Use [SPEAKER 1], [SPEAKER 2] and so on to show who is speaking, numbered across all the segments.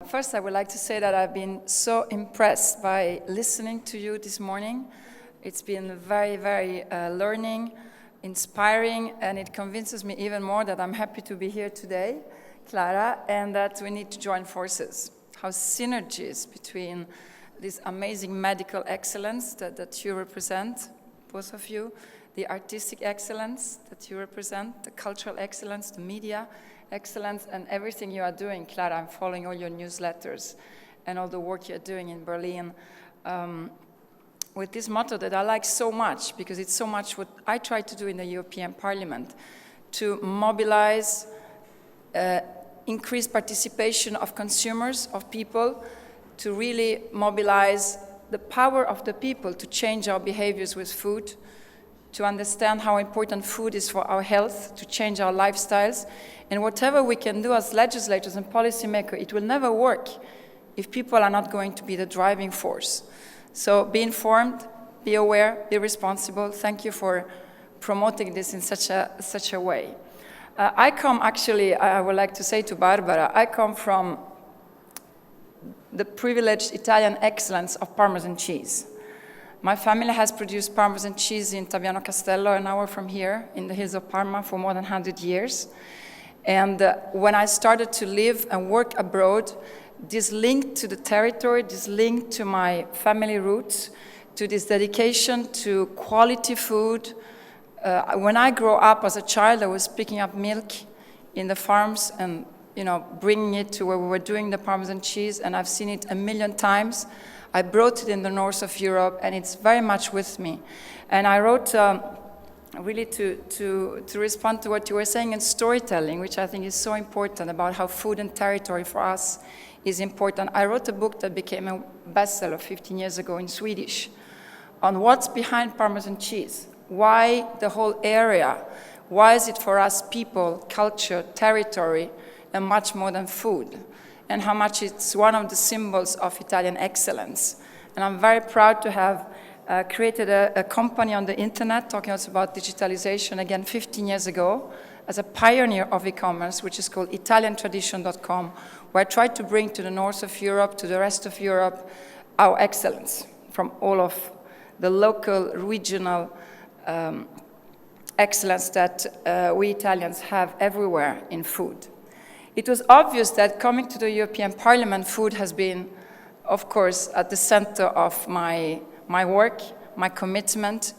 [SPEAKER 1] First, I would like to say that I've been so impressed by listening to you this morning. It's been very, very learning, inspiring, and it convinces me even more that I'm happy to be here today, Clara, and that we need to join forces. How synergies between this amazing medical excellence that you represent, both of you, the artistic excellence that you represent, the cultural excellence, the media excellence, and everything you are doing, Clara. I'm following all your newsletters and all the work you're doing in Berlin with this motto that I like so much, because it's so much what I try to do in the European Parliament, to mobilize, increase participation of consumers, of people, to really mobilize the power of the people to change our behaviors with food, to understand how important food is for our health, to change our lifestyles. And whatever we can do as legislators and policymakers, it will never work if people are not going to be the driving force. So be informed, be aware, be responsible. Thank you for promoting this in such a way. I would like to say to Barbara, I come from the privileged Italian excellence of Parmesan cheese. My family has produced Parmesan cheese in Tabiano Castello, an hour from here, in the hills of Parma, for more than 100 years. And when I started to live and work abroad, this link to the territory, this link to my family roots, to this dedication to quality food. When I grew up as a child, I was picking up milk in the farms and bringing it to where we were doing the Parmesan cheese, and I've seen it a million times. I brought it in the north of Europe, and it's very much with me. And I wrote, really to respond to what you were saying in storytelling, which I think is so important, about how food and territory for us is important. I wrote a book that became a bestseller 15 years ago in Swedish on what's behind Parmesan cheese. Why the whole area? Why is it for us people, culture, territory, and much more than food? And how much it's one of the symbols of Italian excellence. And I'm very proud to have created a company on the internet talking also about digitalization, again, 15 years ago, as a pioneer of e-commerce, which is called italiantradition.com, where I tried to bring to the north of Europe, to the rest of Europe, our excellence from all of the local, regional excellence that we Italians have everywhere in food. It was obvious that coming to the European Parliament, food has been, of course, at the center of my work, my commitment.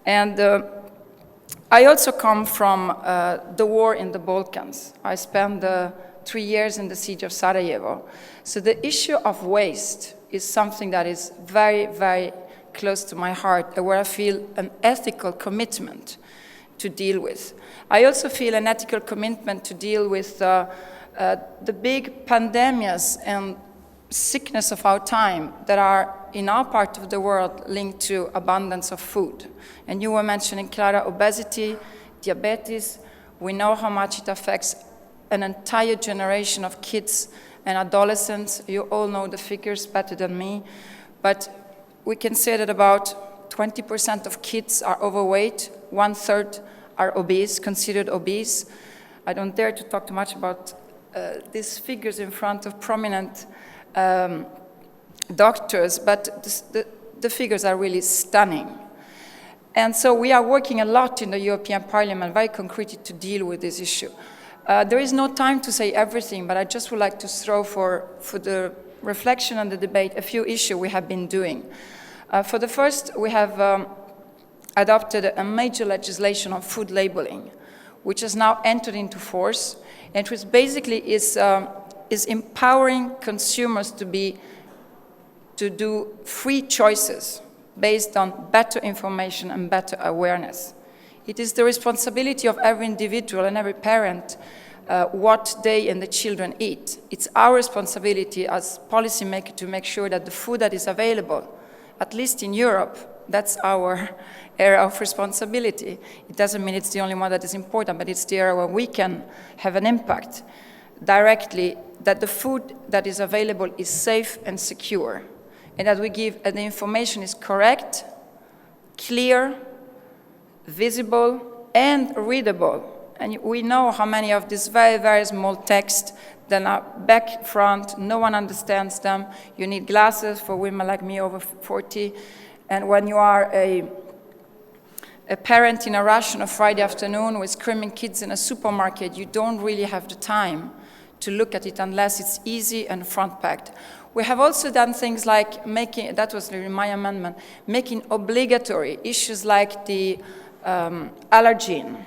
[SPEAKER 1] And I also come from the war in the Balkans. I spent 3 years in the siege of Sarajevo. So the issue of waste is something that is very, very close to my heart, and where I feel an ethical commitment to deal with. I also feel an ethical commitment to deal with the big pandemics and sickness of our time that are in our part of the world linked to abundance of food. And you were mentioning, Clara, obesity, diabetes. We know how much it affects an entire generation of kids and adolescents. You all know the figures better than me. But we can say that about 20% of kids are overweight, 1/3 are obese, considered obese. I don't dare to talk too much about these figures in front of prominent doctors, but the figures are really stunning. And so we are working a lot in the European Parliament, very concretely, to deal with this issue. There is no time to say everything, but I just would like to throw for the reflection and the debate a few issues we have been doing. For the first, we have adopted a major legislation on food labeling, which has now entered into force, and which basically is empowering consumers to do free choices based on better information and better awareness. It is the responsibility of every individual and every parent what they and the children eat. It's our responsibility as policymakers to make sure that the food that is available, at least in Europe, that's our area of responsibility. It doesn't mean it's the only one that is important, but it's the area where we can have an impact directly, that the food that is available is safe and secure, and that the information is correct, clear, visible, and readable. And we know how many of these very, very small text then are back front, no one understands them. You need glasses for women like me over 40. And when you are a parent in a rush on a Friday afternoon with screaming kids in a supermarket, you don't really have the time to look at it unless it's easy and front-packed. We have also done things like making, that was my amendment, making obligatory issues like the allergen.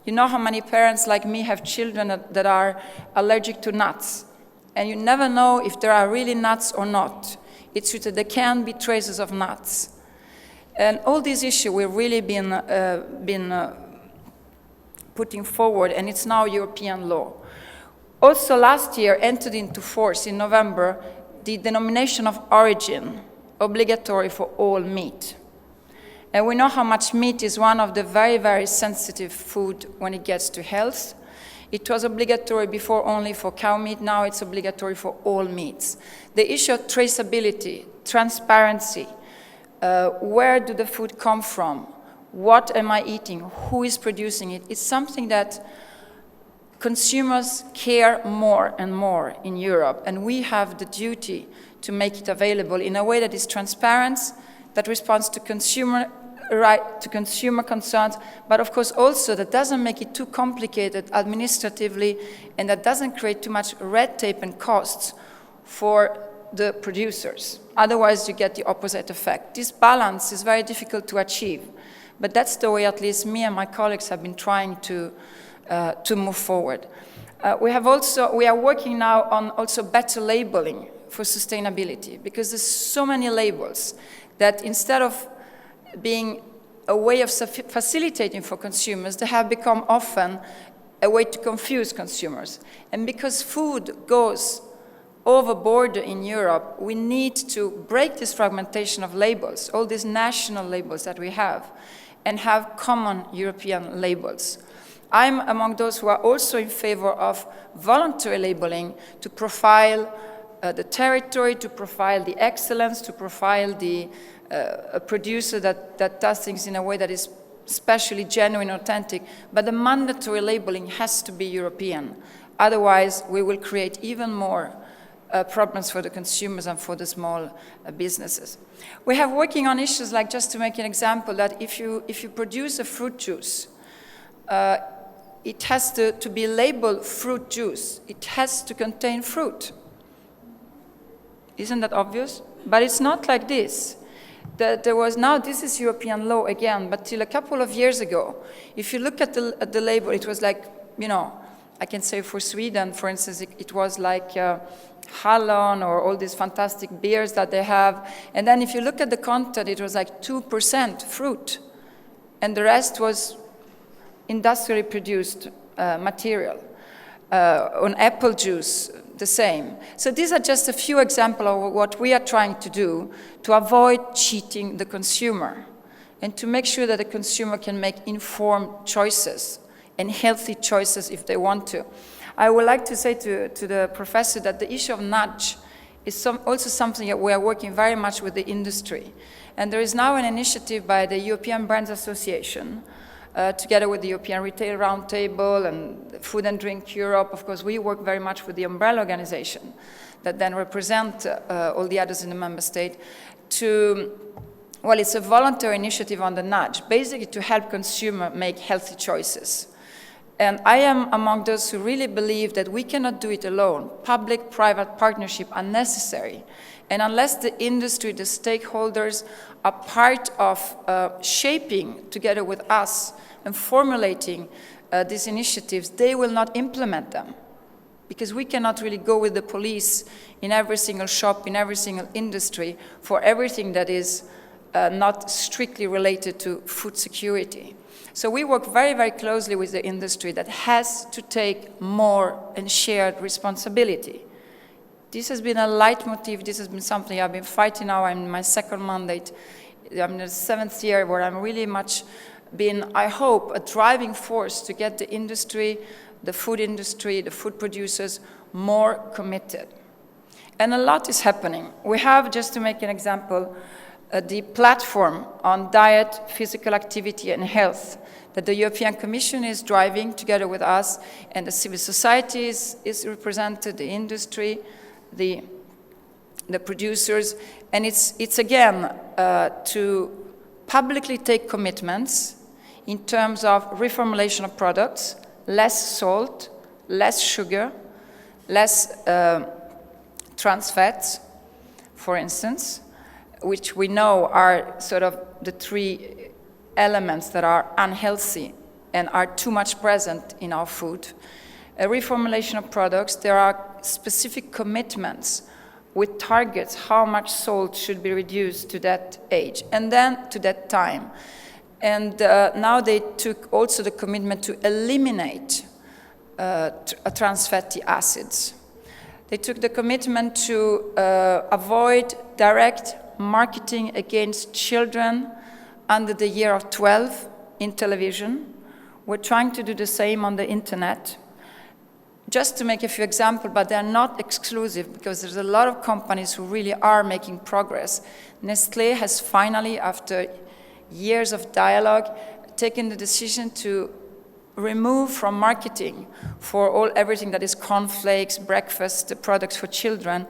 [SPEAKER 1] You know how many parents like me have children that are allergic to nuts, and you never know if there are really nuts or not. It's true that there can be traces of nuts. And all these issues we've really been putting forward, and it's now European law. Also last year entered into force in November the denomination of origin, obligatory for all meat. And we know how much meat is one of the very, very sensitive food when it gets to health. It was obligatory before only for cow meat, now it's obligatory for all meats. The issue of traceability, transparency, where do the food come from? What am I eating? Who is producing it? It's something that consumers care more and more in Europe, and we have the duty to make it available in a way that is transparent, that responds to consumer concerns, but of course also that doesn't make it too complicated administratively and that doesn't create too much red tape and costs for the producers. Otherwise you get the opposite effect. This balance is very difficult to achieve, but that's the way at least me and my colleagues have been trying to move forward. We are working now on also better labeling for sustainability, because there's so many labels that instead of being a way of facilitating for consumers, they have become often a way to confuse consumers. And because food goes over border in Europe, we need to break this fragmentation of labels, all these national labels that we have, and have common European labels. I'm among those who are also in favor of voluntary labeling to profile the territory, to profile the excellence, to profile a producer that does things in a way that is especially genuine, authentic. But the mandatory labeling has to be European. Otherwise, we will create even more problems for the consumers and for the small businesses. We have working on issues like, just to make an example, that if you produce a fruit juice, it has to be labeled fruit juice. It has to contain fruit. Isn't that obvious? But it's not like this. This is European law again, but till a couple of years ago, if you look at the label, it was like, I can say for Sweden, for instance, it was like Halon or all these fantastic beers that they have. And then if you look at the content, it was like 2% fruit. And the rest was industrially produced material. On apple juice, the same. So these are just a few examples of what we are trying to do to avoid cheating the consumer and to make sure that the consumer can make informed choices and healthy choices if they want to. I would like to say to the professor that the issue of nudge is also something that we are working very much with the industry. And there is now an initiative by the European Brands Association together with the European Retail Roundtable and Food and Drink Europe. Of course, we work very much with the umbrella organization that then represent all the others in the member state it's a voluntary initiative on the nudge, basically to help consumers make healthy choices. And I am among those who really believe that we cannot do it alone. Public-private partnerships are necessary. And unless the industry, the stakeholders are part of shaping together with us and formulating these initiatives, they will not implement them. Because we cannot really go with the police in every single shop, in every single industry, for everything that is not strictly related to food security. So we work very, very closely with the industry that has to take more and shared responsibility. This has been a leitmotif. This has been something I've been fighting now. I'm in my second mandate. I'm in the 7th year where I'm really much been, I hope, a driving force to get the industry, the food producers, more committed. And a lot is happening. We have, just to make an example, the platform on diet, physical activity and health that the European Commission is driving together with us, and the civil society is represented, the industry, the producers, and it's again to publicly take commitments in terms of reformulation of products, less salt, less sugar, less trans fats, for instance, which we know are sort of the three elements that are unhealthy and are too much present in our food. A reformulation of products, there are specific commitments with targets how much salt should be reduced to that age and then to that time. And now they took also the commitment to eliminate trans fatty acids. They took the commitment to avoid direct marketing against children under the year of 12 in television. We're trying to do the same on the internet. Just to make a few examples, but they're not exclusive because there's a lot of companies who really are making progress. Nestlé has finally, after years of dialogue, taken the decision to remove from marketing for everything that is cornflakes, breakfast, the products for children,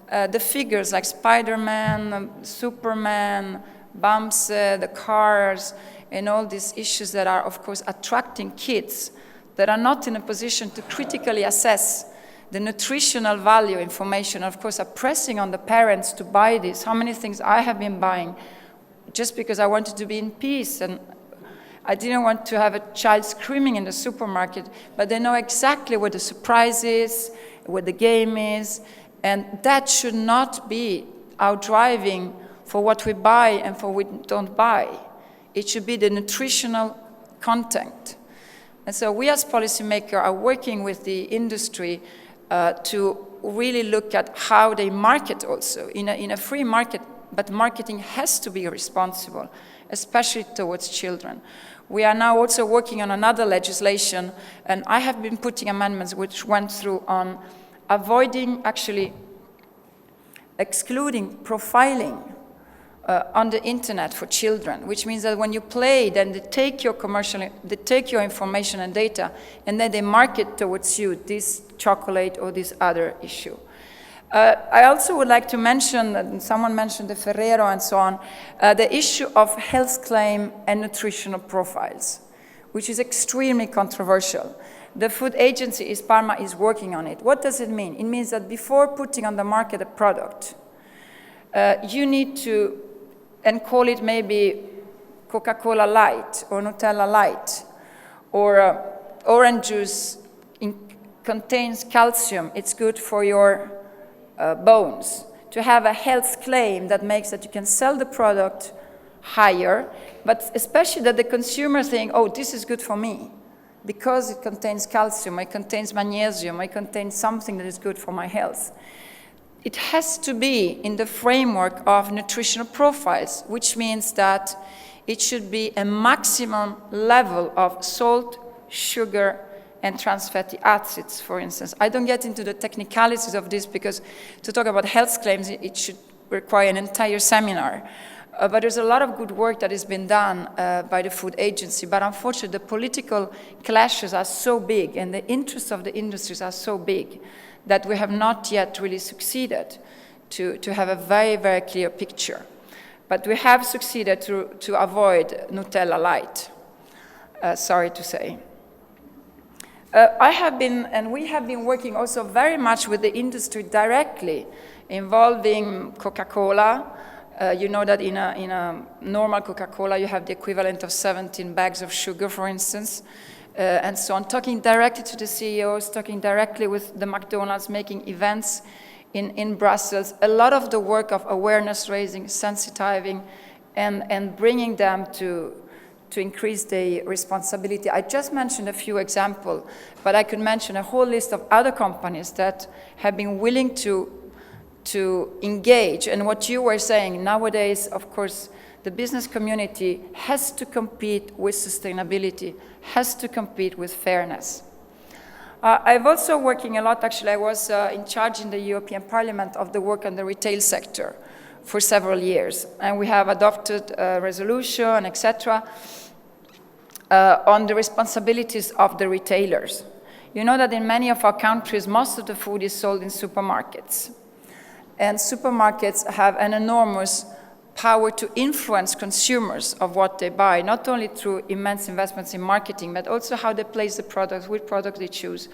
[SPEAKER 1] the figures like Spider-Man, Superman, Bamse, the cars, and all these issues that are, of course, attracting kids that are not in a position to critically assess the nutritional value information, of course, are pressing on the parents to buy this. How many things I have been buying just because I wanted to be in peace, and I didn't want to have a child screaming in the supermarket, but they know exactly where the surprise is, where the game is, and that should not be our driving for what we buy and for what we don't buy. It should be the nutritional content. And so we as policymakers are working with the industry to really look at how they market also in a free market, but marketing has to be responsible, especially towards children. We are now also working on another legislation, and I have been putting amendments which went through on avoiding, actually excluding profiling on the internet for children, which means that when you play, then they take your information and data, and then they market towards you this chocolate or this other issue. I also would like to mention, and someone mentioned the Ferrero and so on, the issue of health claim and nutritional profiles, which is extremely controversial. The food agency, Parma, is working on it. What does it mean? It means that before putting on the market a product, you need to, and call it maybe Coca-Cola Light or Nutella Light, or orange juice contains calcium, it's good for your bones. To have a health claim that makes that you can sell the product higher, but especially that the consumer think, oh, this is good for me, because it contains calcium, it contains magnesium, it contains something that is good for my health. It has to be in the framework of nutritional profiles, which means that it should be a maximum level of salt, sugar, and trans fatty acids, for instance. I don't get into the technicalities of this because to talk about health claims, it should require an entire seminar. But there's a lot of good work that has been done by the food agency, but unfortunately the political clashes are so big and the interests of the industries are so big that we have not yet really succeeded to have a very, very clear picture. But we have succeeded to avoid Nutella Light, sorry to say. I have been, and we have been working also very much with the industry directly, involving Coca-Cola. You know that in a normal Coca-Cola you have the equivalent of 17 bags of sugar, for instance. And so on, talking directly to the CEOs, talking directly with the McDonald's, making events in Brussels. A lot of the work of awareness raising, sensitizing, and bringing them to increase the responsibility. I just mentioned a few examples, but I could mention a whole list of other companies that have been willing to engage. And what you were saying, nowadays, of course, the business community has to compete with sustainability, has to compete with fairness. I've also working a lot, actually, I was in charge in the European Parliament of the work on the retail sector for several years. And we have adopted a resolution, etc., on the responsibilities of the retailers. You know that in many of our countries, most of the food is sold in supermarkets. And supermarkets have an enormous power to influence consumers of what they buy, not only through immense investments in marketing, but also how they place the products, which product they choose.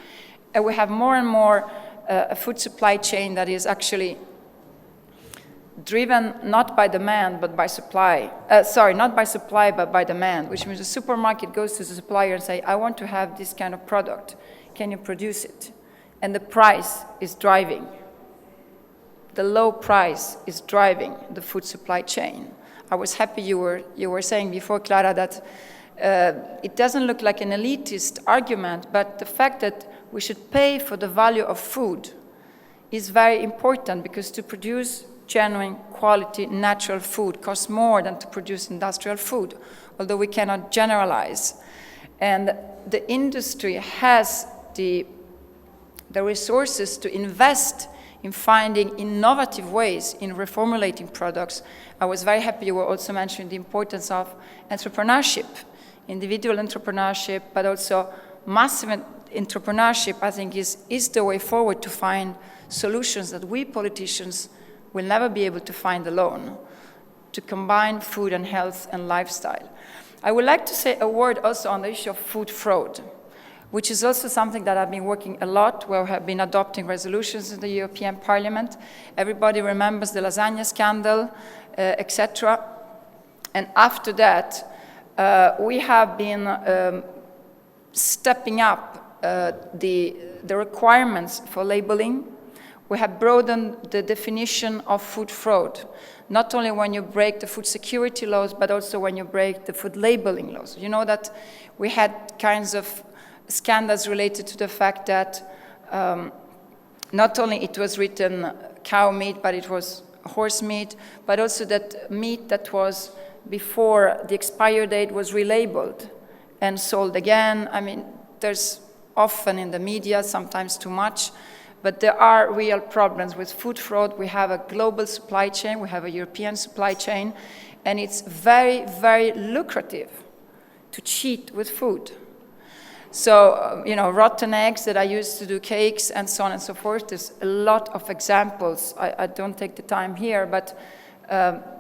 [SPEAKER 1] And we have more and more a food supply chain that is actually driven not by demand, but by supply. Not by supply, but by demand, which means the supermarket goes to the supplier and says, I want to have this kind of product. Can you produce it? And the price is driving. The low price is driving the food supply chain. I was happy you were saying before, Clara, that it doesn't look like an elitist argument, but the fact that we should pay for the value of food is very important, because to produce genuine, quality, natural food costs more than to produce industrial food, although we cannot generalize. And the industry has the resources to invest in finding innovative ways in reformulating products. I was very happy you were also mentioning the importance of entrepreneurship, individual entrepreneurship, but also massive entrepreneurship, I think, is the way forward to find solutions that we politicians will never be able to find alone, to combine food and health and lifestyle. I would like to say a word also on the issue of food fraud, which is also something that I've been working a lot, where we have been adopting resolutions in the European Parliament. Everybody remembers the lasagna scandal, etc. And after that, we have been stepping up the requirements for labeling. We have broadened the definition of food fraud, not only when you break the food security laws, but also when you break the food labeling laws. You know that we had kinds of scandals related to the fact that not only it was written cow meat, but it was horse meat, but also that meat that was before the expiry date was relabeled and sold again. I mean, there's often in the media, sometimes too much, but there are real problems with food fraud. We have a global supply chain, we have a European supply chain, and it's very, very lucrative to cheat with food. So, rotten eggs that I used to do cakes and so on and so forth. There's a lot of examples. I don't take the time here, but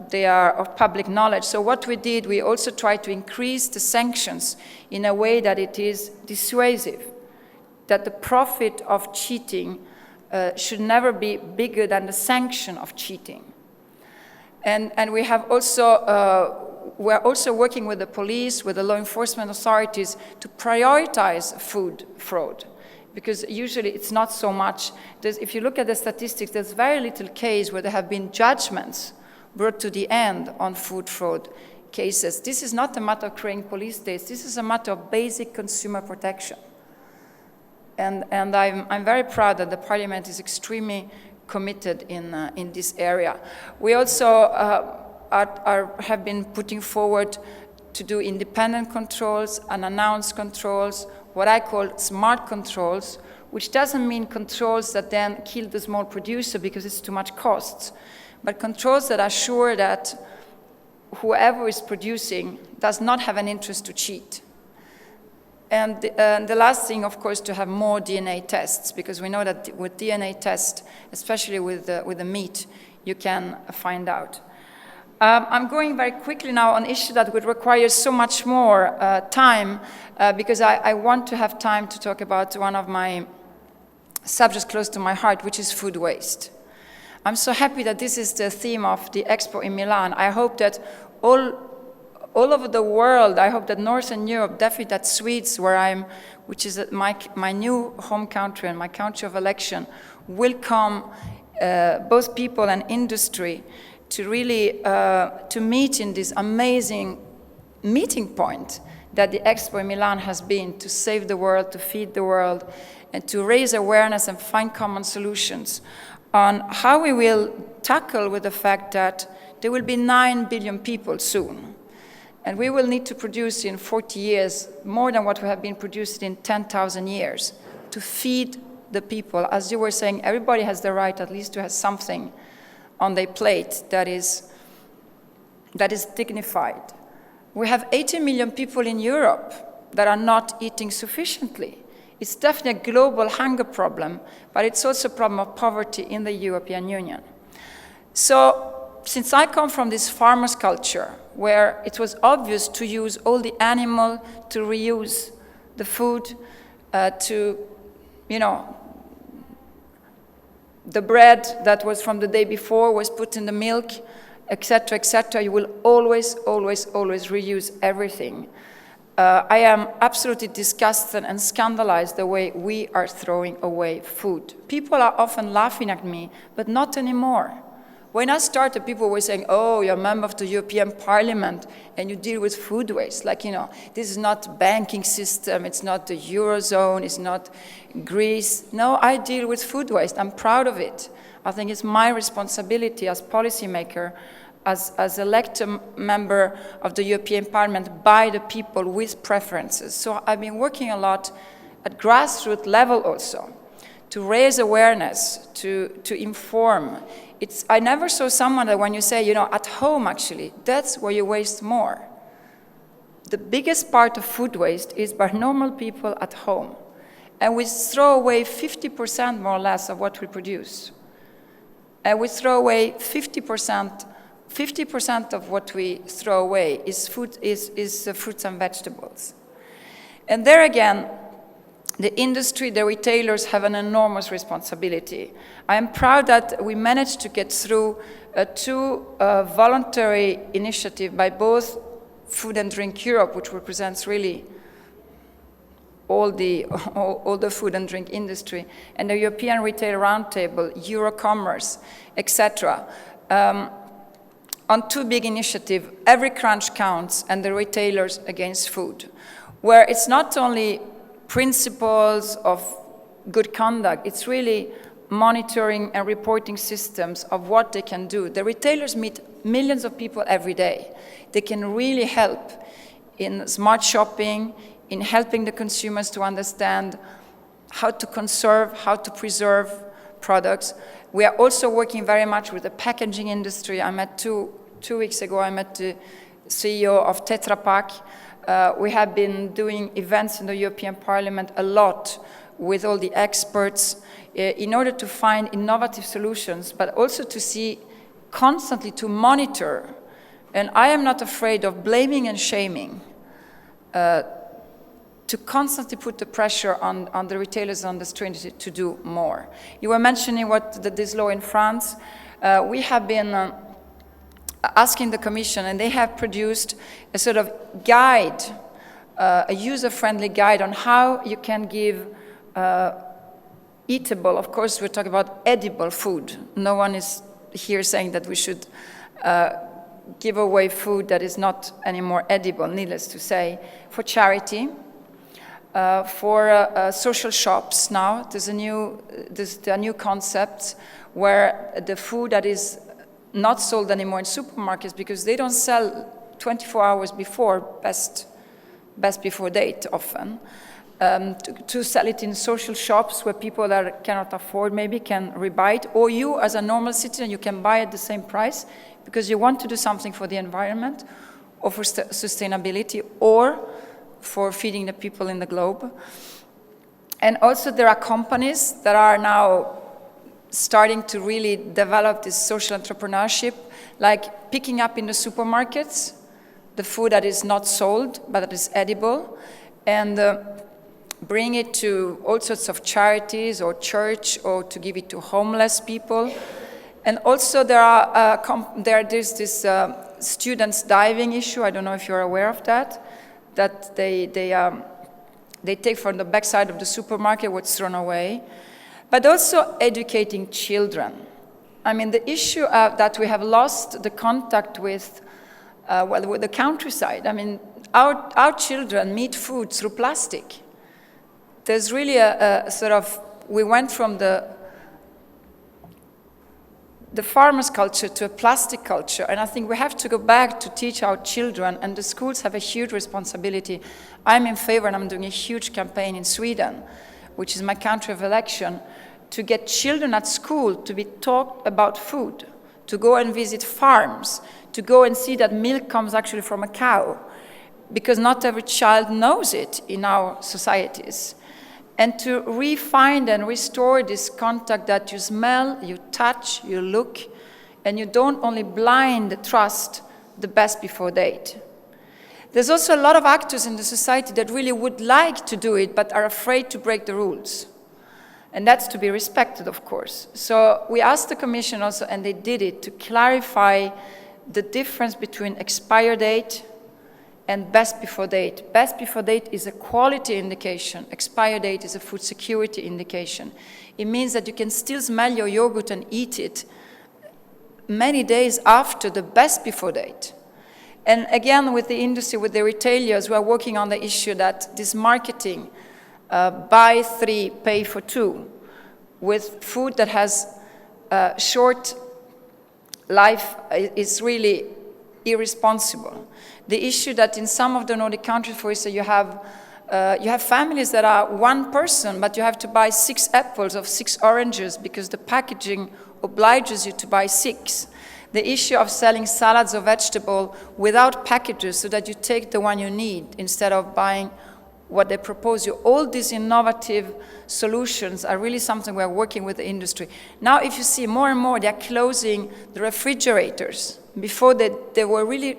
[SPEAKER 1] they are of public knowledge. So what we did, we also tried to increase the sanctions in a way that it is dissuasive, that the profit of cheating should never be bigger than the sanction of cheating. And we have also we're also working with the police, with the law enforcement authorities to prioritize food fraud, because usually it's not so much. If you look at the statistics, there's very little case where there have been judgments brought to the end on food fraud cases. This is not a matter of creating police states. This is a matter of basic consumer protection. And I'm very proud that the Parliament is extremely committed in this area. We also have been putting forward to do independent controls, unannounced controls, what I call smart controls, which doesn't mean controls that then kill the small producer because it's too much costs, but controls that are sure that whoever is producing does not have an interest to cheat. And the last thing, of course, to have more DNA tests, because we know that with DNA tests, especially with the meat, you can find out. I'm going very quickly now on issues that would require so much more time, because I want to have time to talk about one of my subjects close to my heart, which is food waste. I'm so happy that this is the theme of the Expo in Milan. I hope that all over the world, I hope that Northern Europe, definitely that Swedes, which is my new home country and my country of election, will come, both people and industry, to really to meet in this amazing meeting point that the Expo in Milan has been, to save the world, to feed the world, and to raise awareness and find common solutions on how we will tackle with the fact that there will be 9 billion people soon. And we will need to produce in 40 years more than what we have been producing in 10,000 years to feed the people. As you were saying, everybody has the right at least to have something on their plate that is dignified. We have 80 million people in Europe that are not eating sufficiently. It's definitely a global hunger problem, but it's also a problem of poverty in the European Union. So, since I come from this farmers' culture, where it was obvious to use all the animal, to reuse the food, the bread that was from the day before was put in the milk, etc., etc. You will always, always, always reuse everything. I am absolutely disgusted and scandalized the way we are throwing away food. People are often laughing at me, but not anymore. When I started, people were saying, oh, you're a member of the European Parliament and you deal with food waste. Like, this is not banking system, it's not the Eurozone, it's not Greece. No, I deal with food waste. I'm proud of it. I think it's my responsibility as policymaker, as elected member of the European Parliament by the people with preferences. So I've been working a lot at grassroots level also to raise awareness, to inform. I never saw someone that when you say, at home actually, that's where you waste more. The biggest part of food waste is by normal people at home. And we throw away 50% more or less of what we produce. And we throw away 50% of what we throw away is fruits and vegetables. And there again, the industry, the retailers have an enormous responsibility. I am proud that we managed to get through two voluntary initiatives by both Food and Drink Europe, which represents really all the food and drink industry, and the European Retail Roundtable, Eurocommerce, etc. On two big initiatives, Every Crunch Counts and the Retailers Against Food, where it's not only principles of good conduct, it's really monitoring and reporting systems of what they can do. The retailers meet millions of people every day. They can really help in smart shopping, in helping the consumers to understand how to conserve, how to preserve products. We are also working very much with the packaging industry. I met two weeks ago, I met the CEO of Tetra Pak. We have been doing events in the European Parliament a lot with all the experts in order to find innovative solutions, but also to see constantly to monitor. And I am not afraid of blaming and shaming, to constantly put the pressure on the retailers on the street to do more. You were mentioning this law in France. We have been asking the Commission, and they have produced a sort of guide, a user-friendly guide on how you can give eatable, of course we're talking about edible food. No one is here saying that we should give away food that is not anymore edible, needless to say, for charity, for social shops now. There's a new concept where the food that is not sold anymore in supermarkets, because they don't sell 24 hours before, best before date often, to sell it in social shops where people that cannot afford maybe can rebuy it, or you as a normal citizen, you can buy at the same price because you want to do something for the environment or for sustainability or for feeding the people in the globe. And also there are companies that are now starting to really develop this social entrepreneurship, like picking up in the supermarkets the food that is not sold but that is edible, and bring it to all sorts of charities or church, or to give it to homeless people. And also there's this students diving issue. I don't know if you're aware of that they take from the backside of the supermarket what's thrown away. But also educating children. I mean, the issue that we have lost the contact with the countryside. I mean, our children meet food through plastic. There's really a sort of, we went from the farmers' culture to a plastic culture, and I think we have to go back to teach our children, and the schools have a huge responsibility. I'm in favor, and I'm doing a huge campaign in Sweden, which is my country of election, to get children at school to be taught about food, to go and visit farms, to go and see that milk comes actually from a cow, because not every child knows it in our societies. And to refine and restore this contact that you smell, you touch, you look, and you don't only blind trust the best before date. There's also a lot of actors in the society that really would like to do it, but are afraid to break the rules. And that's to be respected, of course. So we asked the Commission also, and they did it, to clarify the difference between expire date and best before date. Best before date is a quality indication. Expire date is a food security indication. It means that you can still smell your yogurt and eat it many days after the best before date. And again, with the industry, with the retailers, we are working on the issue that this marketing, buy 3, pay for 2, with food that has short life is really irresponsible. The issue that in some of the Nordic countries, for instance, you have families that are one person, but you have to buy 6 apples or 6 oranges because the packaging obliges you to buy 6. The issue of selling salads or vegetable without packages so that you take the one you need instead of buying what they propose you. All these innovative solutions are really something we're working with the industry. Now, if you see more and more, they're closing the refrigerators. Before they were really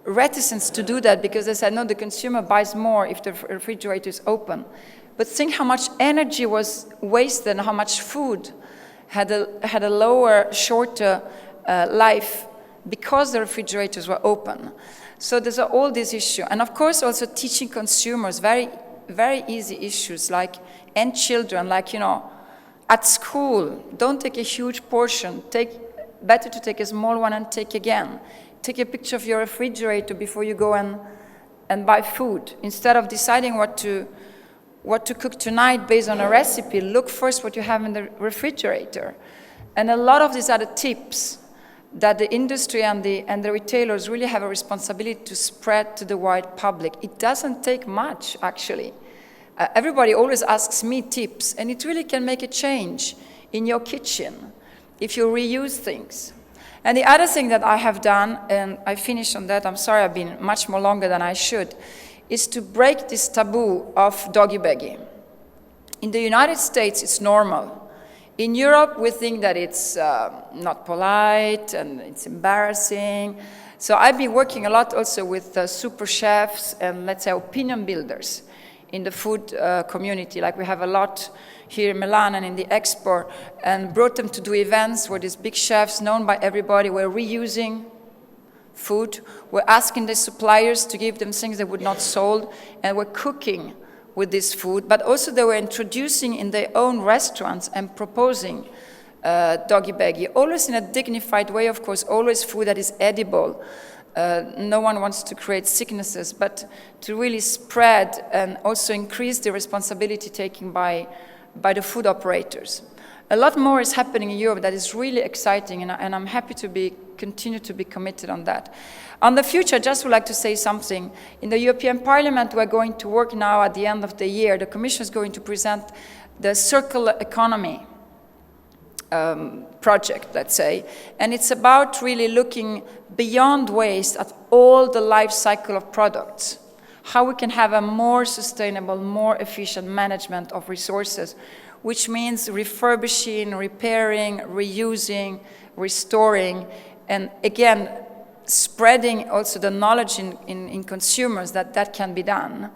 [SPEAKER 1] reticent to do that because they said, no, the consumer buys more if the refrigerator is open. But think how much energy was wasted and how much food had a lower, shorter life because the refrigerators were open. So there's all these issues. And of course also teaching consumers very, very easy issues and children, at school, don't take a huge portion. Better to take a small one and take again. Take a picture of your refrigerator before you go and buy food. Instead of deciding what to cook tonight based on a recipe, look first what you have in the refrigerator. And a lot of these are the tips that the industry and the retailers really have a responsibility to spread to the wide public. It doesn't take much, actually. Everybody always asks me tips, and it really can make a change in your kitchen if you reuse things. And the other thing that I have done, and I finished on that, I'm sorry I've been much more longer than I should, is to break this taboo of doggy bagging. In the United States, it's normal. In Europe, we think that it's not polite and it's embarrassing. So I've been working a lot also with super chefs and, let's say, opinion builders in the food community. Like we have a lot here in Milan and in the Expo, and brought them to do events where these big chefs, known by everybody, were reusing food, were asking the suppliers to give them things they would not sold, and were cooking with this food, but also they were introducing in their own restaurants and proposing doggy baggy, always in a dignified way, of course, always food that is edible. No one wants to create sicknesses, but to really spread and also increase the responsibility taken by the food operators. A lot more is happening in Europe that is really exciting, and I'm happy to continue to be committed on that. On the future, I just would like to say something. In the European Parliament, we're going to work now at the end of the year. The Commission is going to present the circular economy project, let's say, and it's about really looking beyond waste at all the life cycle of products, how we can have a more sustainable, more efficient management of resources, which means refurbishing, repairing, reusing, restoring, and again, spreading also the knowledge in consumers that can be done.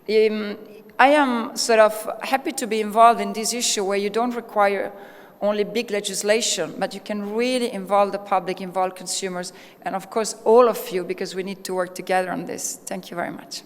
[SPEAKER 1] I am sort of happy to be involved in this issue where you don't require only big legislation, but you can really involve the public, involve consumers, and of course all of you, because we need to work together on this. Thank you very much.